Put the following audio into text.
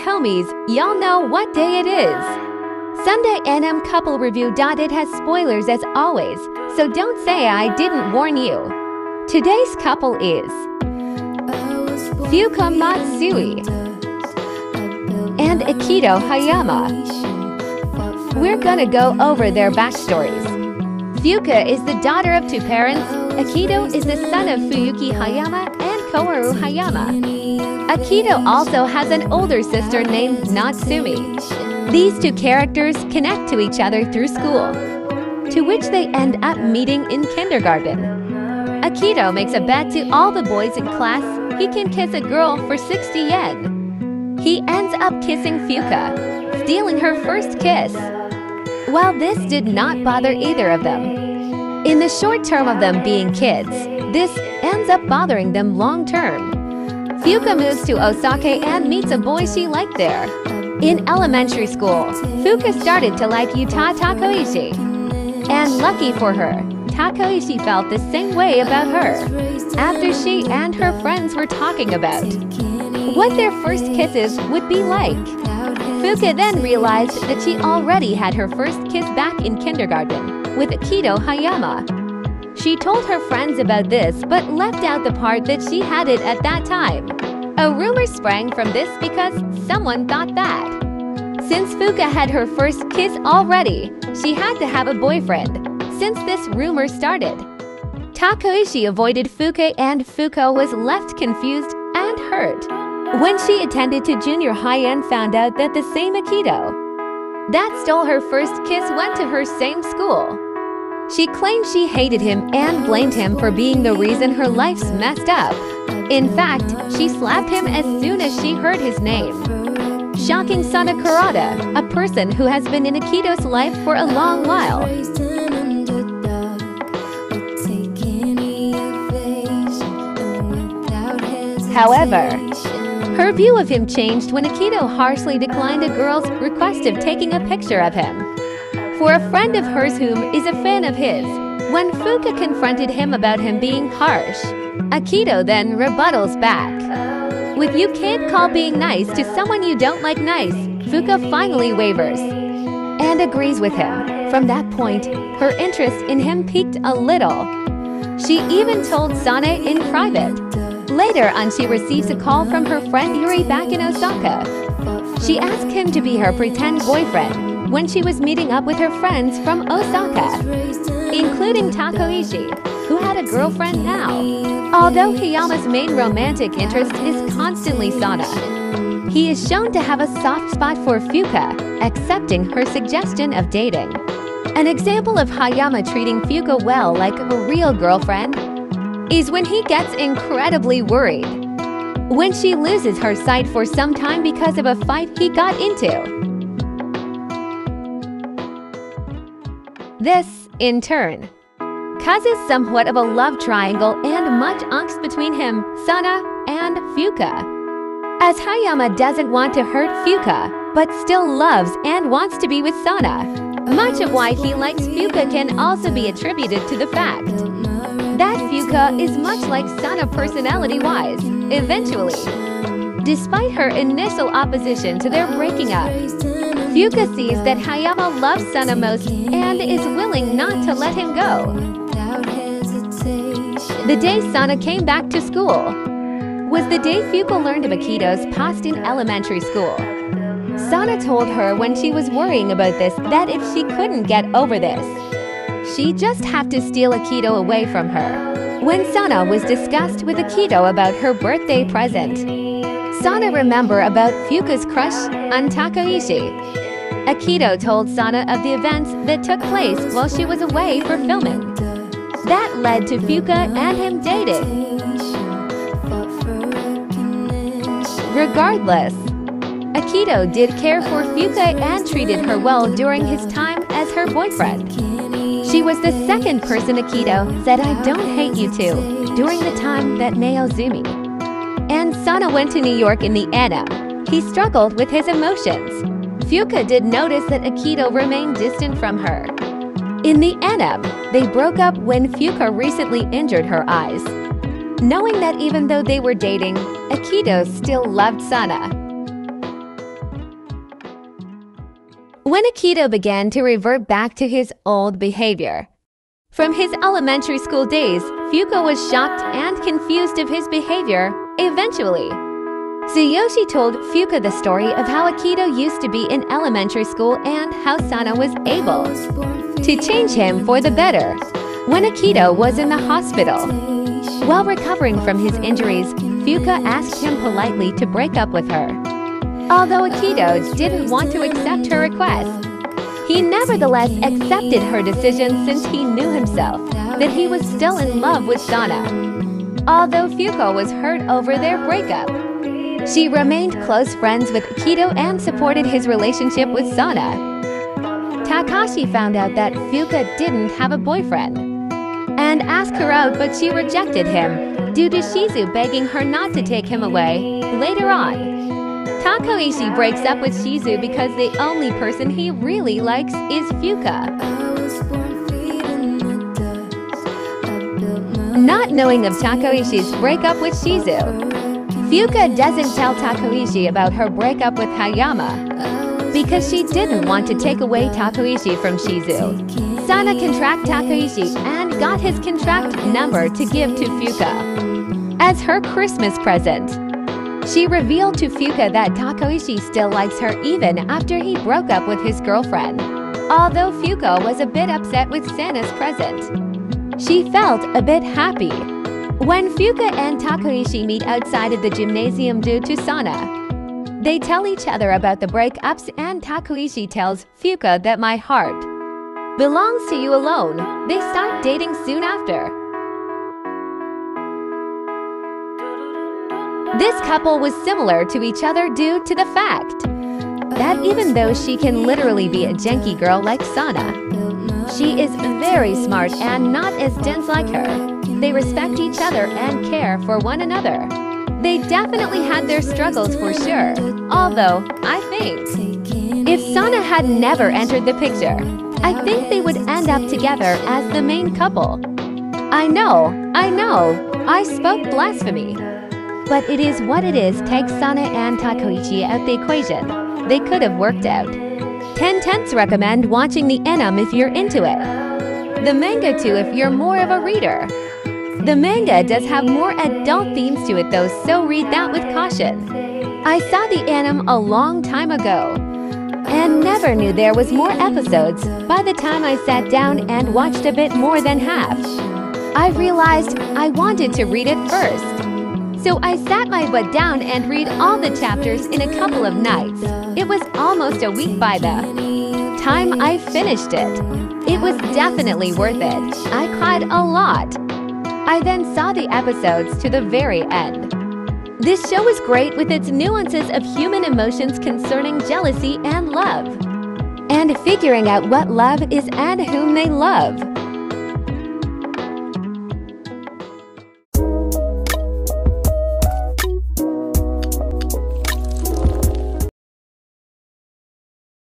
homies, y'all know what day it is. Sunday NM Couple Review. It has spoilers as always, so don't say I didn't warn you. Today's couple is Fuka Matsui and Akito Hayama. We're gonna go over their backstories. Fuka is the daughter of two parents. Akito is the son of Fuyuki Hayama and Koharu Hayama. Akito also has an older sister named Natsumi. These two characters connect to each other through school, to which they end up meeting in kindergarten. Akito makes a bet to all the boys in class he can kiss a girl for 60 yen. He ends up kissing Fuka, stealing her first kiss. While this did not bother either of them, in the short term of them being kids, this ends up bothering them long term. Fuka moves to Osaka and meets a boy she liked there. In elementary school, Fuka started to like Yuta Takoishi. And lucky for her, Takoishi felt the same way about her after she and her friends were talking about what their first kisses would be like. Fuka then realized that she already had her first kiss back in kindergarten with Akito Hayama. She told her friends about this but left out the part that she had it at that time. A rumor sprang from this because someone thought that since Fuka had her first kiss already, she had to have a boyfriend since this rumor started. Takoishi avoided Fuka and Fuka was left confused and hurt when she attended to junior high and found out that the same Akito that stole her first kiss went to her same school. She claimed she hated him and blamed him for being the reason her life's messed up. In fact, she slapped him as soon as she heard his name, shocking Sana Kurata, a person who has been in Akito's life for a long while. However, her view of him changed when Akito harshly declined a girl's request of taking a picture of him for a friend of hers whom is a fan of his. When Fuka confronted him about him being harsh, Akito then rebuttals back with "You can't call being nice to someone you don't like nice." Fuka finally wavers and agrees with him. From that point, her interest in him peaked a little. She even told Sane in private. Later on, she receives a call from her friend Yuri back in Osaka. She asked him to be her pretend boyfriend when she was meeting up with her friends from Osaka, including Takoishi, who had a girlfriend now. Although Hayama's main romantic interest is constantly Sana, he is shown to have a soft spot for Fuka, accepting her suggestion of dating. An example of Hayama treating Fuka well like a real girlfriend is when he gets incredibly worried when she loses her sight for some time because of a fight he got into. This, in turn, causes somewhat of a love triangle and much angst between him, Sana, and Fuka, as Hayama doesn't want to hurt Fuka, but still loves and wants to be with Sana. Much of why he likes Fuka can also be attributed to the fact that Fuka is much like Sana personality-wise, eventually. Despite her initial opposition to their breaking up, Fuka sees that Hayama loves Sana most and is willing not to let him go. The day Sana came back to school was the day Fuka learned of Akito's past in elementary school. Sana told her when she was worrying about this that if she couldn't get over this, she'd just have to steal Akito away from her. When Sana was discussed with Akito about her birthday present, Sana remembered about Fuka's crush on Takoishi. Akito told Sana of the events that took place while she was away for filming. That led to Fuka and him dating. Regardless, Akito did care for Fuka and treated her well during his time as her boyfriend. She was the second person Akito said "I don't hate you" to during the time that Naozumi and Sana went to New York in the anime. He struggled with his emotions. Fuka did notice that Akito remained distant from her. In the anime, they broke up when Fuka recently injured her eyes. Knowing that even though they were dating, Akito still loved Sana. when Akito began to revert back to his old behavior. From his elementary school days, Fuka was shocked and confused of his behavior eventually. Tsuyoshi told Fuka the story of how Akito used to be in elementary school and how Sana was able to change him for the better when Akito was in the hospital. While recovering from his injuries, Fuka asked him politely to break up with her. Although Akito didn't want to accept her request, he nevertheless accepted her decision since he knew himself that he was still in love with Sana. Although Fuka was hurt over their breakup, she remained close friends with Akito and supported his relationship with Sana. Takashi found out that Fuka didn't have a boyfriend and asked her out, but she rejected him due to Shizu begging her not to take him away later on. Takoishi breaks up with Shizu because the only person he really likes is Fuka. Not knowing of Takoishi's breakup with Shizu, Fuka doesn't tell Takoishi about her breakup with Hayama because she didn't want to take away Takoishi from Shizu. Sana contracted Takoishi and got his contract number to give to Fuka as her Christmas present. She revealed to Fuka that Takoishi still likes her even after he broke up with his girlfriend. Although Fuka was a bit upset with Sana's present, she felt a bit happy when Fuka and Takoishi meet outside of the gymnasium due to Sana. They tell each other about the breakups and Takoishi tells Fuka that my heart belongs to you alone. They start dating soon after. This couple was similar to each other due to the fact that even though she can literally be a janky girl like Sana, she is very smart and not as dense like her. They respect each other and care for one another. They definitely had their struggles for sure, although I think if Sana had never entered the picture, I think they would end up together as the main couple. I know, I spoke blasphemy. But it is what it is. Take Sana and Takoichi out the equation. They could have worked out. 10/10 recommend watching the anime if you're into it. The manga too if you're more of a reader. The manga does have more adult themes to it though, so read that with caution. I saw the anime a long time ago and never knew there was more episodes. By the time I sat down and watched a bit more than half, I realized I wanted to read it first. So I sat my butt down and read all the chapters in a couple of nights. It was almost a week by the time I finished it. It was definitely worth it. I cried a lot. I then saw the episodes to the very end. This show is great with its nuances of human emotions concerning jealousy and love, and figuring out what love is and whom they love.